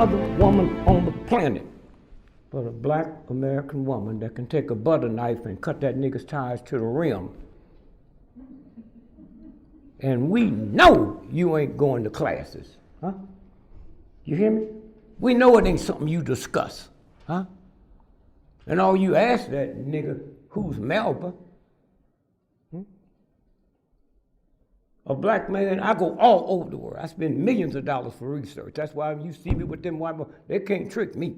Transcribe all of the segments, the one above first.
another woman on the planet but a black American woman that can take a butter knife and cut that nigga's tires to the rim. And we know you ain't going to classes, huh? You hear me? We know it ain't something you discuss, huh? And all you ask that nigga, who's Melba? A black man, I go all over the world. I spend millions of dollars for research. That's why you see me with them white boys, they can't trick me.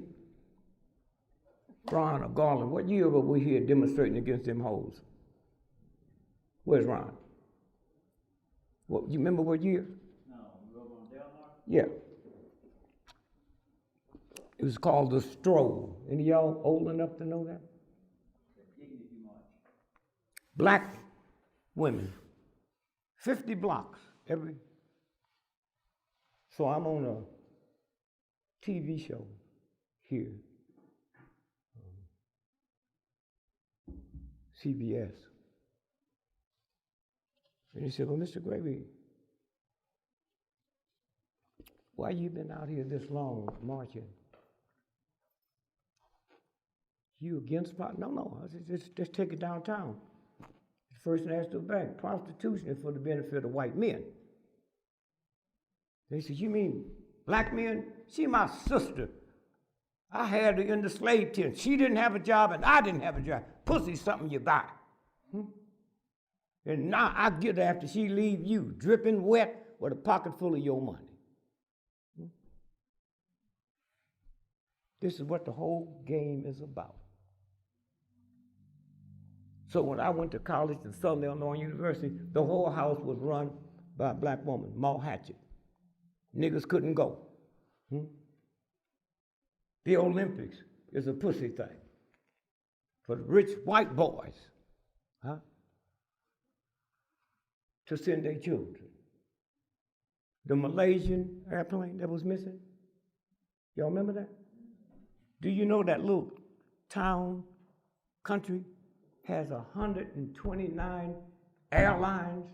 Ron or Garland, what year were we here demonstrating against them hoes? Where's Ron? What, you remember what year? No, we were on Delmar? Yeah. It was called the Stroll. Any of y'all old enough to know that? Black women, 50 blocks every. So I'm on a TV show here, CBS. And he said, well, Mr. Gregory, why you been out here this long marching? You against pot? No, just take it downtown. The first thing I asked the bank, prostitution is for the benefit of white men. They said, you mean black men? She my sister. I had her in the slave tent. She didn't have a job and I didn't have a job. Pussy's something you buy. And now I get her after she leave you, dripping wet with a pocket full of your money. This is what the whole game is about. So when I went to college at Southern Illinois University, the whole house was run by a black woman, Ma Hatchett. Niggas couldn't go. The Olympics is a pussy thing for the rich white boys, huh? To send their children. The Malaysian airplane that was missing, y'all remember that? Do you know that little town, country, has 129 airlines?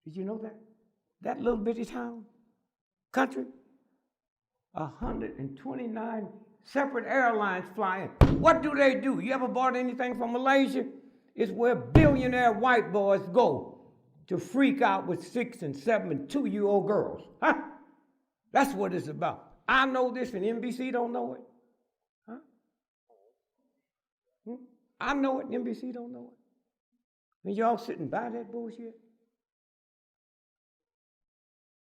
Did you know that? That little bitty town, country, 129 separate airlines flying. What do? You ever bought anything from Malaysia? It's where billionaire white boys go to freak out with 6 and 7 and 2-year-old girls. Huh? That's what it's about. I know this and NBC don't know it. Huh? I know it and NBC don't know it. And y'all sitting by that bullshit?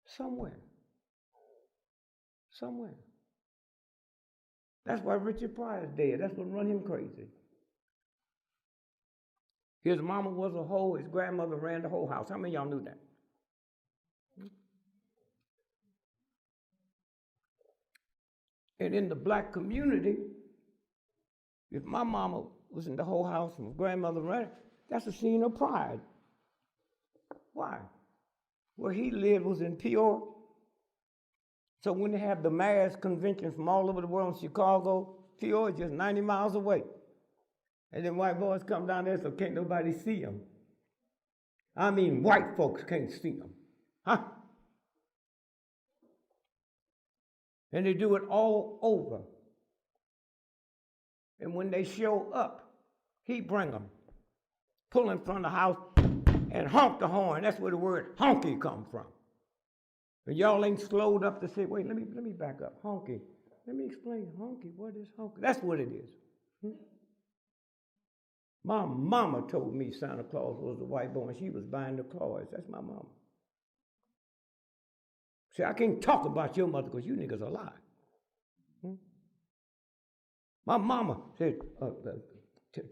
Somewhere. That's why Richard Pryor's dead. That's what run him crazy. His mama was a hoe, his grandmother ran the whole house. How many of y'all knew that? And in the black community, if my mama was in the whole house and my grandmother ran it, that's a scene of pride. Why? Where he lived was in Peoria. So when they have the mass conventions from all over the world in Chicago, Peoria is just 90 miles away. And then white boys come down there, so can't nobody see them. I mean, white folks can't see them. Huh? And they do it all over. And when they show up, he bring them, pull in front of the house, and honk the horn. That's where the word honky come from. And y'all ain't slowed up to say, wait, let me back up. Honky. Let me explain honky. What is honky? That's what it is. My mama told me Santa Claus was a white boy and she was buying the claws. That's my mama. See, I can't talk about your mother because you niggas are lying. My mama said,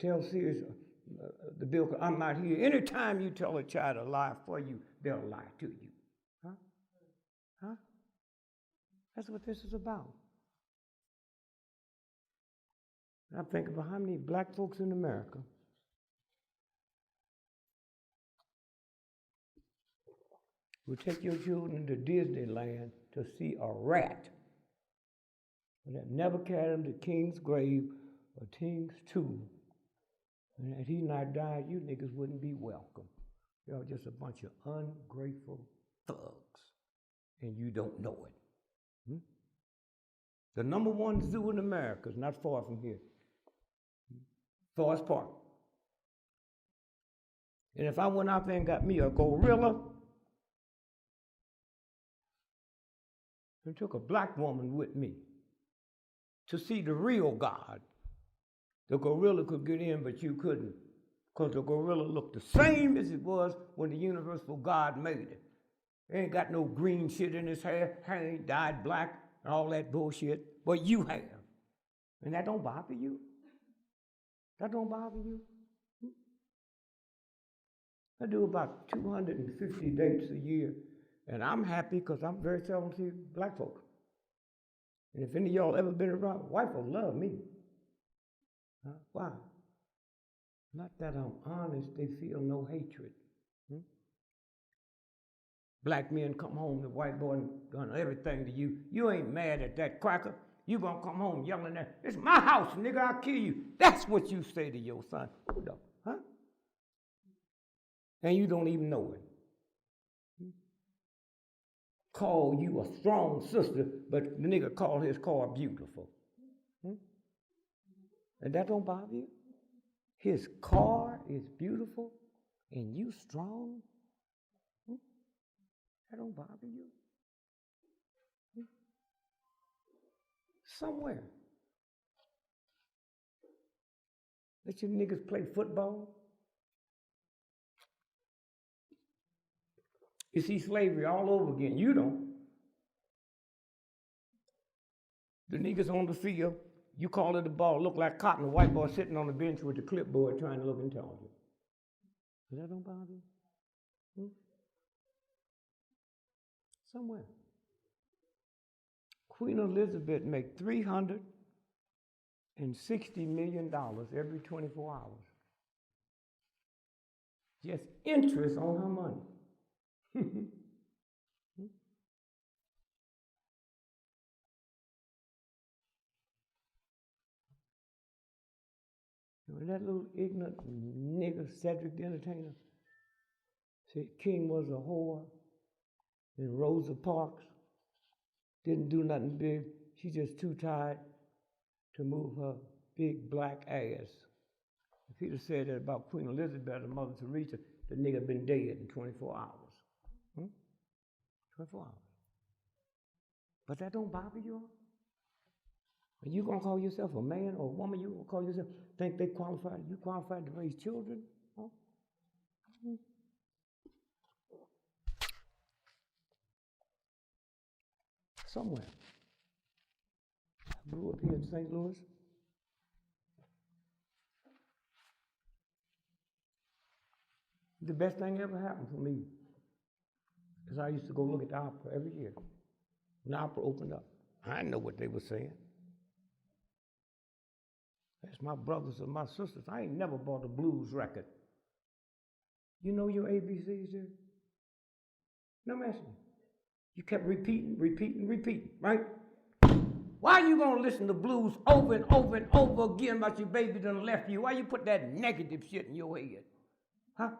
tell Sears, the bill, I'm not here. Anytime you tell a child to lie for you, they'll lie to you. Huh? That's what this is about. I'm thinking about how many black folks in America will take your children to Disneyland to see a rat, but that never carried them to King's grave or King's tomb. And had he not died, you niggas wouldn't be welcome. Y'all just a bunch of ungrateful thugs, and you don't know it. The number one zoo in America is not far from here. Forest Park. And if I went out there and got me a gorilla and took a black woman with me to see the real God, the gorilla could get in, but you couldn't, because the gorilla looked the same as it was when the universal God made it. It ain't got no green shit in his hair, ain't dyed black, and all that bullshit, but you have. And that don't bother you? That don't bother you? I do about 250 dates a year, and I'm happy because I'm very seldom see black folks. And if any of y'all ever been around, white folks love me. Why? Not that I'm honest, they feel no hatred. Black men come home, the white boy done everything to you. You ain't mad at that cracker. You gonna come home yelling at, it's my house, nigga, I'll kill you. That's what you say to your son. Hold up, huh? And you don't even know it. Call you a strong sister, but the nigga called his car beautiful. And that don't bother you? His car is beautiful and you strong? That don't bother you? Somewhere. Let your niggas play football. You see slavery all over again. You don't. The niggas on the field, you call it the ball, look like cotton, the white boy sitting on the bench with the clipboard trying to look intelligent. Does that don't bother you? Somewhere. Queen Elizabeth make $360 million every 24 hours. Just interest on her money. That little ignorant nigger Cedric the Entertainer said King was a whore and Rosa Parks didn't do nothing big. She's just too tired to move her big black ass. If he'd have said that about Queen Elizabeth and Mother Teresa, the nigga been dead in 24 hours. 24 hours. But that don't bother you? Are you gonna call yourself a man or a woman? You gonna call yourself, think they qualified, you qualified to raise children? Huh? Somewhere. I grew up here in St. Louis. The best thing ever happened for me is I used to go look at the opera every year. When the opera opened up, I didn't know what they were saying. That's my brothers and my sisters. I ain't never bought a blues record. You know your ABCs there? No, I'm asking you. You kept repeating, right? Why are you gonna listen to blues over and over and over again about your baby done left you? Why you put that negative shit in your head? Huh?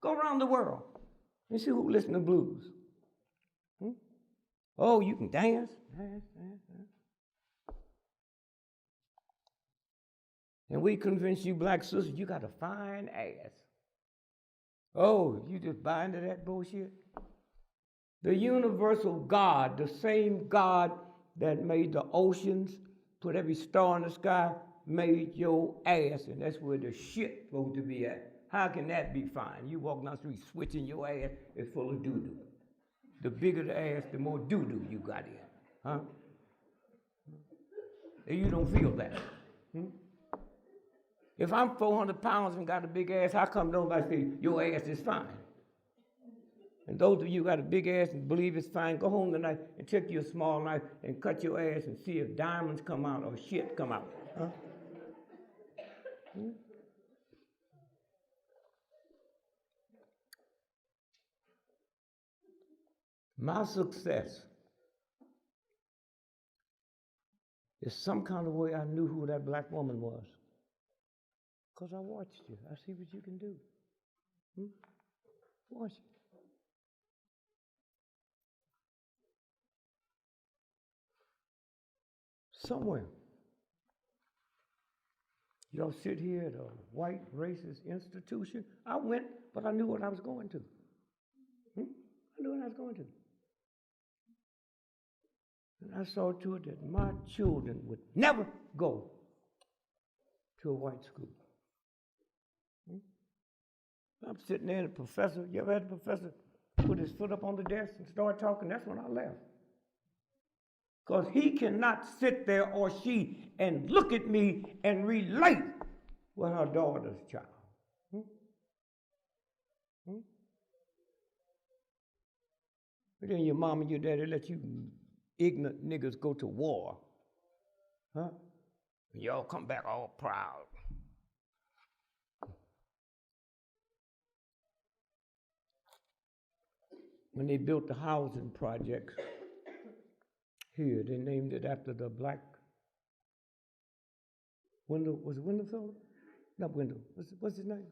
Go around the world and see who listen to blues. Oh, you can dance. And we convince you black sisters you got a fine ass. Oh, you just buy into that bullshit? The universal God, the same God that made the oceans, put every star in the sky, made your ass, and that's where the shit supposed to be at. How can that be fine? You walk down the street switching your ass, it's full of doo-doo. The bigger the ass, the more doo-doo you got in. Huh? And you don't feel that. If I'm 400 pounds and got a big ass, how come nobody say your ass is fine? And those of you who got a big ass and believe it's fine, go home tonight and take your small knife and cut your ass and see if diamonds come out or shit come out. Huh? My success is some kind of way I knew who that black woman was. Because I watched you. I see what you can do. Watch it. somewhere. Y'all sit here at a white racist institution. I went, but I knew what I was going to. I knew what I was going to. And I saw to it that my children would never go to a white school. I'm sitting there and the professor, you ever had a professor put his foot up on the desk and start talking? That's when I left. Because he cannot sit there or she and look at me and relate with her daughter's child. But then your mom and your daddy let you ignorant niggas go to war. Huh? And y'all come back all proud. When they built the housing projects here, they named it after the black Wendell, was it Wendell Phillips? Not Wendell, what's his name?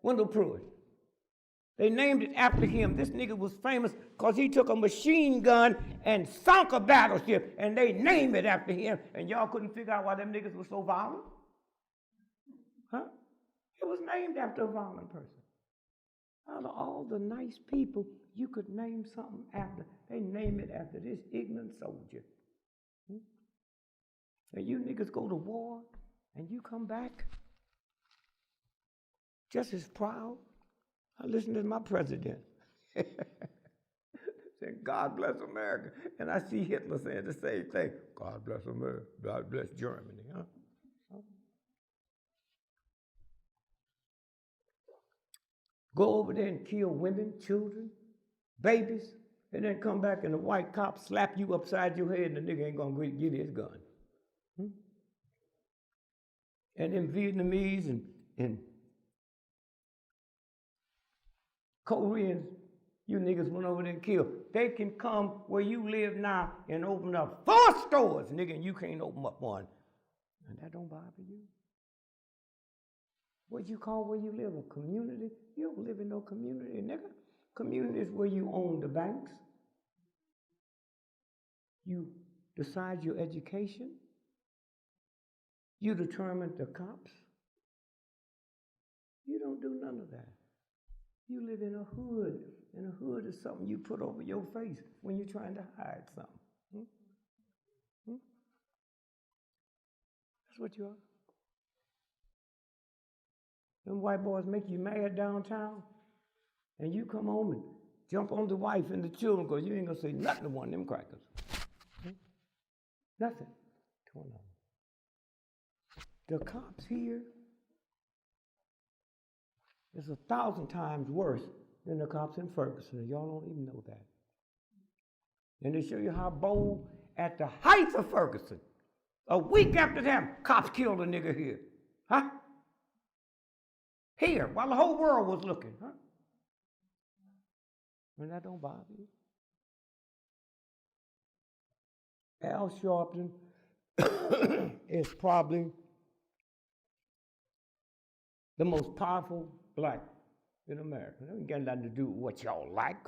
Wendell Pruitt. They named it after him. This nigga was famous because he took a machine gun and sunk a battleship, and they named it after him, and y'all couldn't figure out why them niggas were so violent? Huh? It was named after a violent person. Out of all the nice people you could name something after, they name it after this ignorant soldier. And you niggas go to war, and you come back just as proud. I listen to my president saying, God bless America. And I see Hitler saying the same thing. God bless America. God bless Germany. Huh? Go over there and kill women, children, babies, and then come back and the white cop slap you upside your head and the nigga ain't gonna give you his gun. And then Vietnamese and Koreans, you niggas went over there and killed. They can come where you live now and open up 4 stores, nigga, and you can't open up one. And that don't bother you? What you call where you live, a community? You don't live in no community, nigga. Community is where you own the banks. You decide your education. You determine the cops. You don't do none of that. You live in a hood, and a hood is something you put over your face when you're trying to hide something. That's what you are. Them white boys make you mad downtown, and you come home and jump on the wife and the children because you ain't going to say nothing to one of them crackers. Nothing to one of them. The cops here is 1,000 times worse than the cops in Ferguson, and y'all don't even know that. And they show you how bold, at the height of Ferguson, a week after that, cops killed a nigga here. Huh? Here, while the whole world was looking. Huh? And that don't bother you. Al Sharpton is probably the most powerful black in America. That ain't got nothing to do with what y'all like.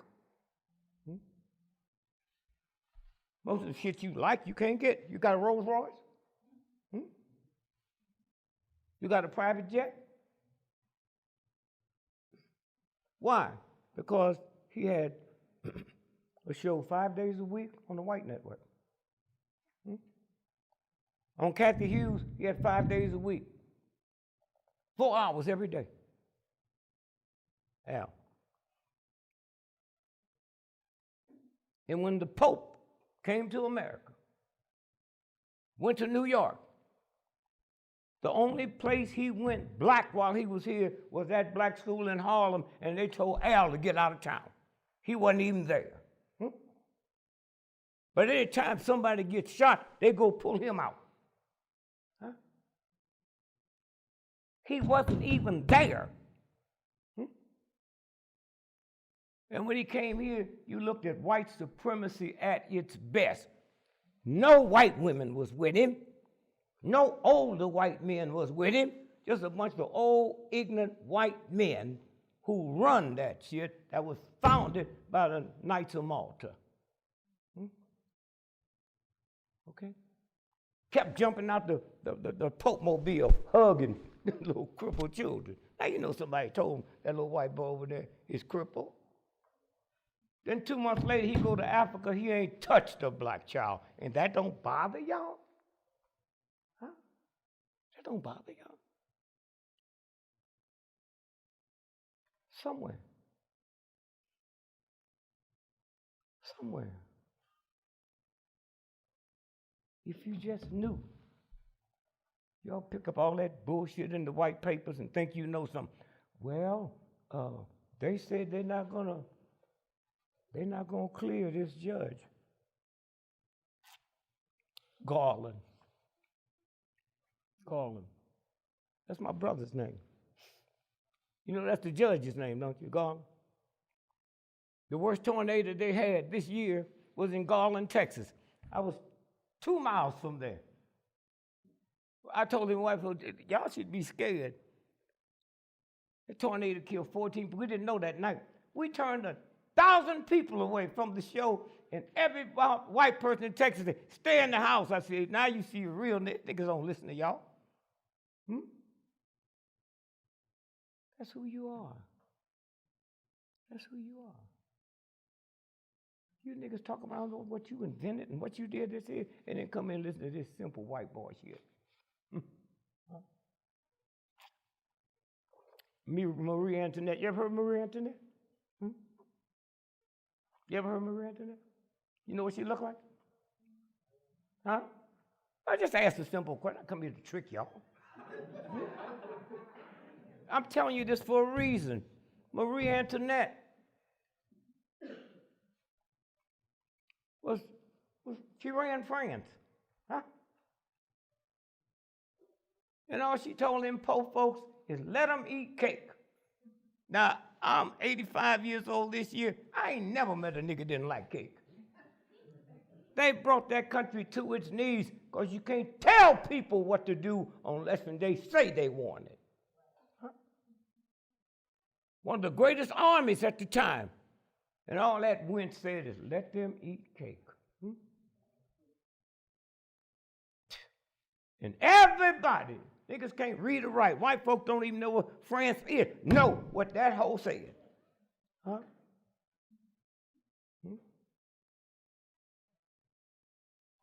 Most of the shit you like, you can't get. You got a Rolls Royce? You got a private jet? Why? Because he had a show 5 days a week on the white network. On Kathy Hughes, he had 5 days a week. 4 hours every day. Al. And when the Pope came to America, went to New York, the only place he went black while he was here was that black school in Harlem, and they told Al to get out of town. He wasn't even there. But any time somebody gets shot, they go pull him out. Huh? He wasn't even there. And when he came here, you looked at white supremacy at its best. No white women was with him. No older white men was with him. Just a bunch of old, ignorant white men who run that shit that was founded by the Knights of Malta. Okay? kept jumping out the Pope mobile, hugging the little crippled children. Now you know somebody told him that little white boy over there is crippled. Then 2 months later, he go to Africa, he ain't touched a black child. And that don't bother y'all? Huh? That don't bother y'all? Somewhere. If you just knew. Y'all pick up all that bullshit in the white papers and think you know something. Well, they said they're not gonna clear this judge. Garland. That's my brother's name. You know that's the judge's name, don't you, Garland? The worst tornado they had this year was in Garland, Texas. I was 2 miles from there. I told him, wife, y'all should be scared. The tornado killed 14 people. We didn't know that night. We turned 1,000 people away from the show, and every white person in Texas said, stay in the house. I said, now you see real niggas don't listen to y'all. That's who you are. You niggas talk about what you invented and what you did this year, and then come in and listen to this simple white boy shit. Marie Antoinette. You ever heard of Marie Antoinette? You ever heard of Marie Antoinette? You know what she looked like? Huh? I just asked a simple question. I come here to trick y'all. I'm telling you this for a reason. Marie Antoinette she ran France. Huh? And all she told them poor folks is let them eat cake. Now, I'm 85 years old this year. I ain't never met a nigga didn't like cake. They brought that country to its knees because you can't tell people what to do unless they say they want it. Huh? One of the greatest armies at the time. And all that wind said is let them eat cake. And everybody, niggas can't read or write. White folk don't even know what France is. Know what that hoe said. Huh?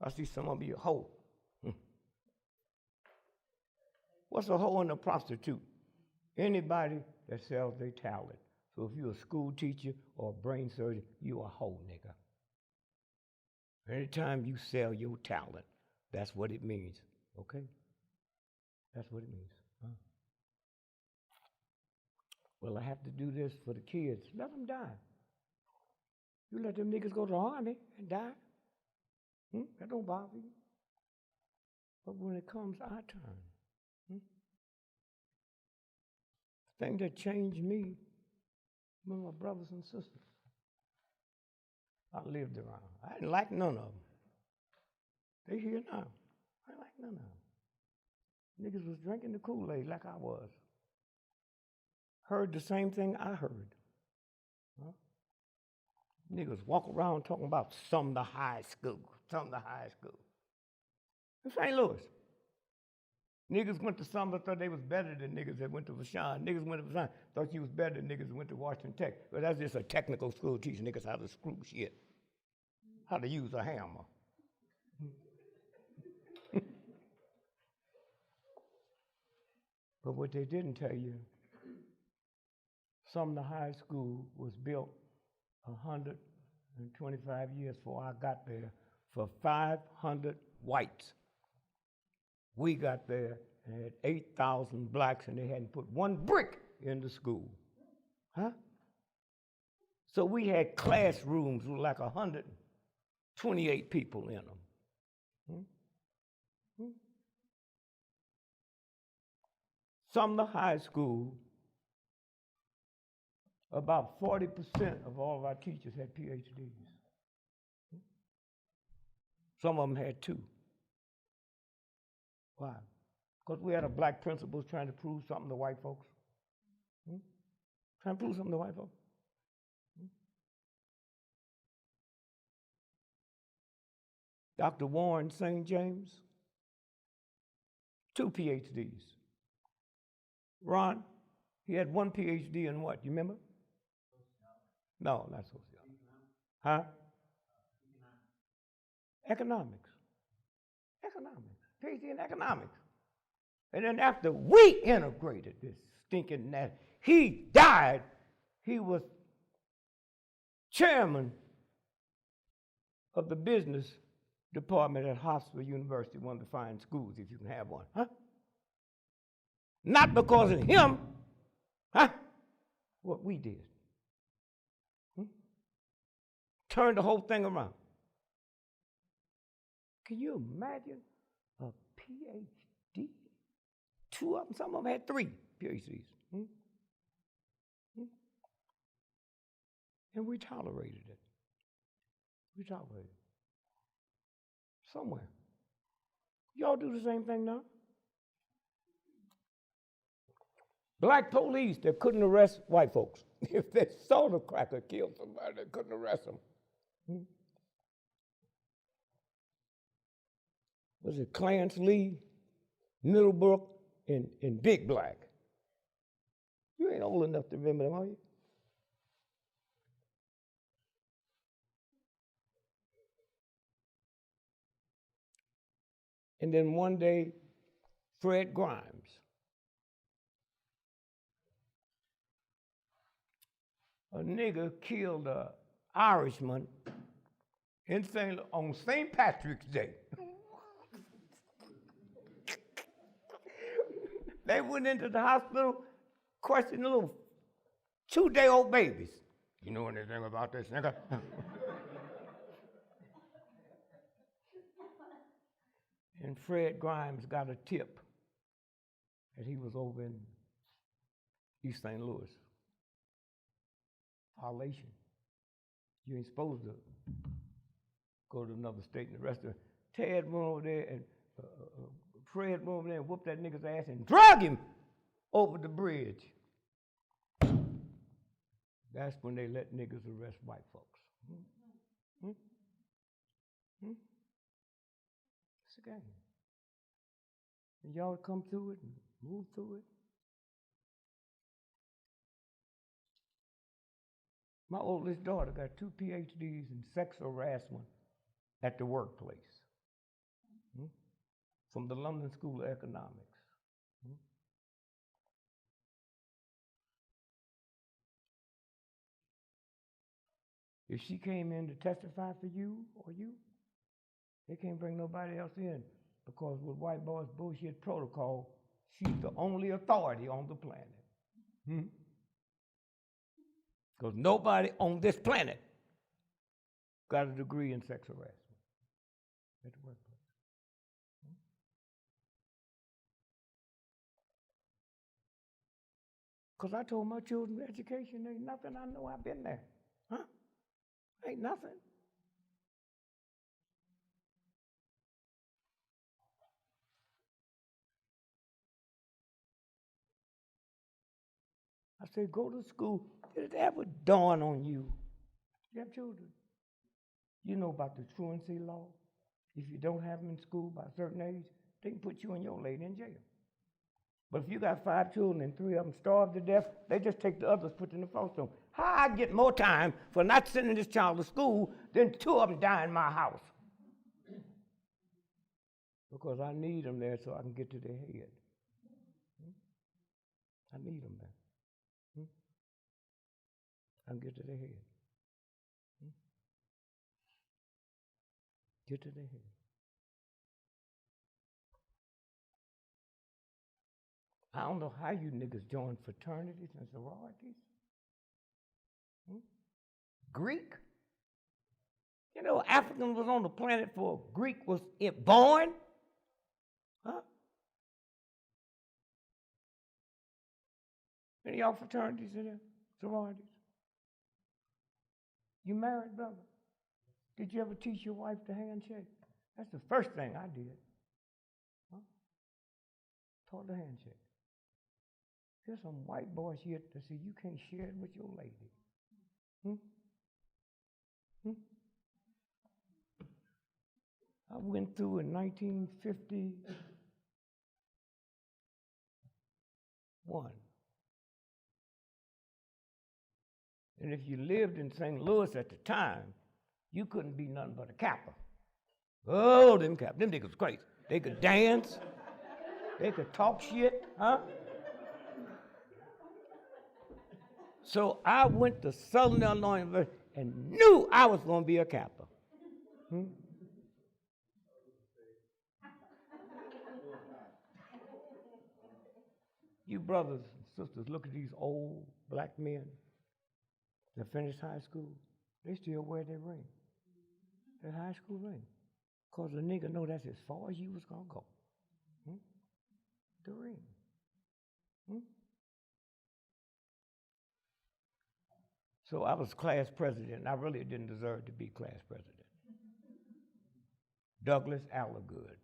I see some of you a hoe. What's a hoe and a prostitute? Anybody that sells their talent. So if you're a school teacher or a brain surgeon, you a hoe, nigga. Anytime you sell your talent, that's what it means. Okay? That's what it means. Huh? Well, I have to do this for the kids. Let them die. You let them niggas go to the army and die. That don't bother you. But when it comes our turn, the thing that changed me were my brothers and sisters. I lived around. I didn't like none of them. They here now. I like none of them. Niggas was drinking the Kool-Aid like I was. Heard the same thing I heard. Huh? Niggas walk around talking about Sumner High School. In St. Louis. Niggas went to Sumner, thought they was better than niggas that went to Vashon. Niggas went to Vashon, thought you was better than niggas that went to Washington Tech. But that's just a technical school teaching niggas how to screw shit. How to use a hammer. But what they didn't tell you, Sumner High School was built 125 years before I got there for 500 whites. We got there and had 8,000 blacks and they hadn't put one brick in the school. Huh? So we had classrooms with like 128 people in them. Sumner High School, about 40% of all of our teachers had PhDs. Some of them had 2. Why? Because we had a black principal trying to prove something to white folks. Trying to prove something to white folks. Dr. Warren St. James, 2 PhDs. Ron, he had 1 PhD in what? You remember? No, not sociology. Huh? Economics. Economics. PhD in economics. And then after we integrated this stinking nasty, he died. He was chairman of the business department at Hofstra University, one of the fine schools, if you can have one. Huh? Not because of him, huh? What we did. Turned the whole thing around. Can you imagine a PhD? 2 of them, some of them had 3 PhDs. And we tolerated it. We tolerated it. Somewhere. Y'all do the same thing now? Black police that couldn't arrest white folks. If they saw the cracker kill somebody, they couldn't arrest them. Was it Clarence Lee, Middlebrook, and Big Black? You ain't old enough to remember them, are you? And then one day, Fred Grimes. A nigger killed an Irishman on St. Patrick's Day. They went into the hospital, questioned little 2-day-old babies. You know anything about this nigga? And Fred Grimes got a tip that he was over in East St. Louis. Violation. You ain't supposed to go to another state and arrest her. Ted went over there and Fred went over there and whooped that nigga's ass and drug him over the bridge. That's when they let niggas arrest white folks. It's a game. And y'all come through it and move through it. My oldest daughter got 2 PhDs in sex harassment at the workplace from the London School of Economics. If she came in to testify for you or you, they can't bring nobody else in because with white boys' bullshit protocol, she's the only authority on the planet. Because nobody on this planet got a degree in sex harassment at the workplace. Because I told my children education ain't nothing. I know I've been there. Huh? Ain't nothing. I say, go to school. Did it ever dawn on you? You have children. You know about the truancy law. If you don't have them in school by a certain age, they can put you and your lady in jail. But if you got 5 children and 3 of them starved to death, they just take the others, put them in the foster home. How I get more time for not sending this child to school than 2 of them die in my house? Because I need them there so I can get to their head. I need them there. I can get to their head. Get to their head. I don't know how you niggas join fraternities and sororities. Greek? You know, African was on the planet before Greek was born? Huh? Any of y'all fraternities in there? Sororities? You married, brother? Did you ever teach your wife the handshake? That's the first thing I did. Huh? Taught the handshake. There's some white boys here that say you can't share it with your lady. I went through in 1950 One. And if you lived in St. Louis at the time, you couldn't be nothing but a Kappa. Oh, them Kappa, them niggas crazy. They could dance, they could talk shit, huh? So I went to Southern Illinois University and knew I was going to be a Kappa. You brothers and sisters, look at these old black men that finished high school. They still wear their ring, their high school ring. Because the nigga know that's as far as you was going to go. The ring. So I was class president. I really didn't deserve to be class president. Douglas Allagood.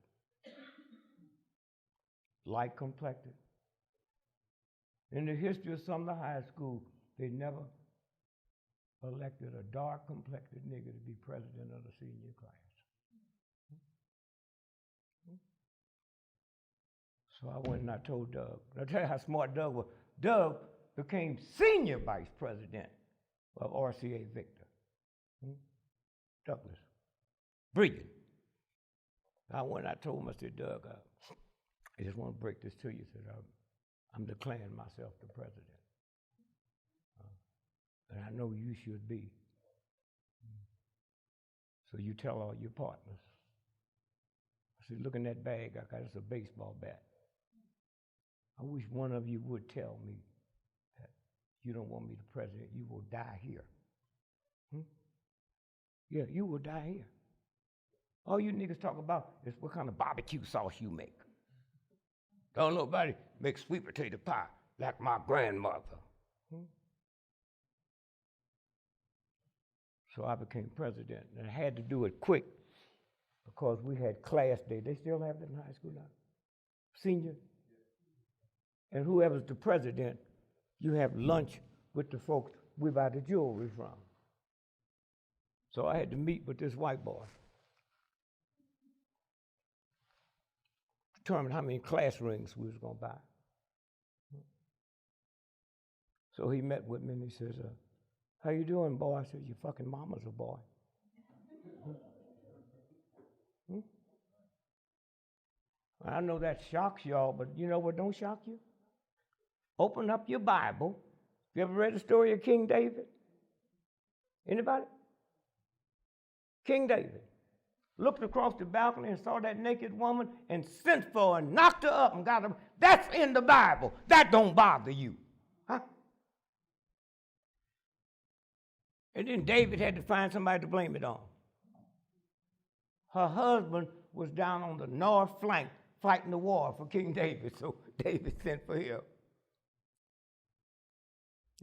Light complected. In the history of Sumner High School, they never elected a dark complected nigga to be president of the senior class. So I went and I told Doug. I'll tell you how smart Doug was. Doug became senior vice president of RCA Victor. Douglas. Brilliant. I went and I told him, I said, Doug, I just want to break this to you. I said, I'm declaring myself the president. And I know you should be. So you tell all your partners. I said, look in that bag I got, it's a baseball bat. I wish one of you would tell me that you don't want me the president, you will die here. Yeah, you will die here. All you niggas talk about is what kind of barbecue sauce you make. Don't nobody make sweet potato pie like my grandmother. So I became president, and I had to do it quick because we had class day. They still have that in high school now? Senior. And whoever's the president, you have lunch with the folks we buy the jewelry from. So I had to meet with this white boy. Determine how many class rings we was going to buy. So he met with me and he says, how you doing, boy? I said, your fucking mama's a boy. I know that shocks y'all, but you know what don't shock you? Open up your Bible. You ever read the story of King David? Anybody? King David looked across the balcony and saw that naked woman and sent for her and knocked her up and got her. That's in the Bible. That don't bother you. Huh? And then David had to find somebody to blame it on. Her husband was down on the north flank fighting the war for King David, so David sent for him.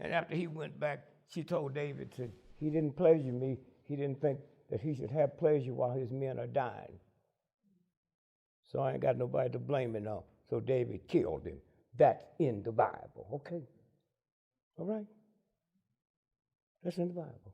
And after he went back, she told David, said, he didn't pleasure me. He didn't think that he should have pleasure while his men are dying. So I ain't got nobody to blame it on. So David killed him. That's in the Bible, okay? All right? That's in the Bible.